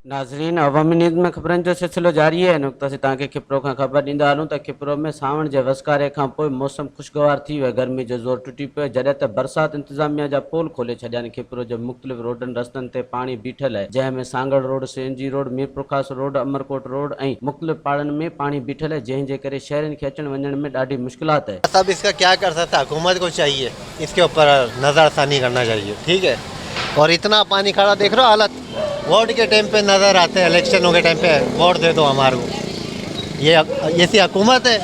नाज़रीन, अवामी न्यूज़ में ख़बरनि जो सिलसिलो जारी है। नुक़्ता से तव्हांखे खिपरो खां ख़बर ॾींदा हलूं त खिपरो में सावण जे वसकारे खां पोइ मौसम ख़ुशगवार थी वियो। गर्मी जो ज़ोर टुटी पियो जॾहिं त बरसाति इंतिज़ामिया जा पोल खोले छॾिया आहिनि। खिपरो जे मुख़्तलिफ़ रोडनि रस्तनि ते पाणी बीठल आहे, जंहिंमें Sanghar road, CNG road, Mir Prakash road, Amarkot road ऐं मुख़्तलिफ़ पाड़नि में पाणी बीठल आहे, जंहिंजे करे शहरनि खे अचण वञण में ॾाढी मुश्किलात है। सब इसका क्या कर सकता है, हुकूमत को चाहिए इसके ऊपर नज़रसानी करना चाहिए, ठीक है। और इतना पानी खड़ा देख रहे हो, हालत वोट के टाइम पे नज़र आते हैं, इलेक्शनों के टाइम पे वोट दे दो हमारे को। ये ऐसी हुकूमत है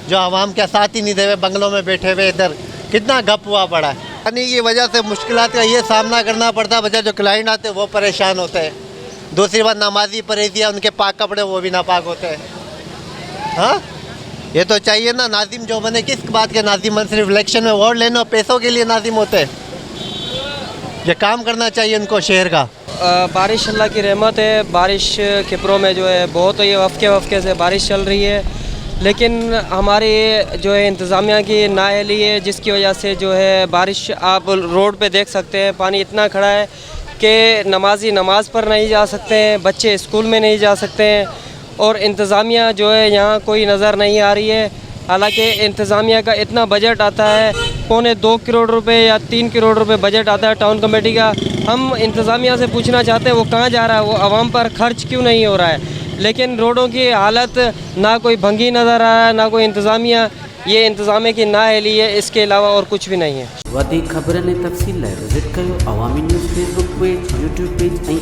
जो आवाम के साथ ही नहीं दे हुए, बंगलों में बैठे हुए इधर कितना गप हुआ पड़ा है। पानी की वजह से मुश्किलात का ये सामना करना पड़ता है। वजह जो क्लाइंट आते हैं वो परेशान होते हैं। दूसरी बात, नमाजी परहेजिया उनके पाक कपड़े वो भी नापाक होते हैं। हाँ, ये तो चाहिए ना, नाजिम जो बने किस बात के नाजिम, सिर्फ इलेक्शन में वोट लेने और पैसों के लिए नाजिम होते हैं। ये काम करना चाहिए उनको शहर का। बारिश अल्लाह की रहमत है। बारिश खिपरों में जो है बहुत ही वफ़के से बारिश चल रही है, लेकिन हमारी जो है इंतज़ामिया की नाअहली है, जिसकी वजह से जो है बारिश, आप रोड पे देख सकते हैं पानी इतना खड़ा है कि नमाजी नमाज़ पर नहीं जा सकते हैं, बच्चे स्कूल में नहीं जा सकते हैं, और इंतज़ामिया जो है यहाँ कोई नज़र नहीं आ रही है। हालांकि इंतज़ामिया का इतना बजट आता है, 2.25 करोड़ रुपए या 3 करोड़ रुपए बजट आता है टाउन कमेटी का। हम इंतज़ामिया से पूछना चाहते हैं वो कहाँ जा रहा है, वो आवाम पर खर्च क्यों नहीं हो रहा है। लेकिन रोडों की हालत, ना कोई भंगी नज़र आ रहा है, ना कोई इंतज़ामिया। ये इंतज़ामिया की नाअहली है, इसके अलावा और कुछ भी नहीं है। वधीक ख़बरनि ऐं तफ़सील लाइ विज़िट कयो Awami news Facebook page, YouTube page ऐं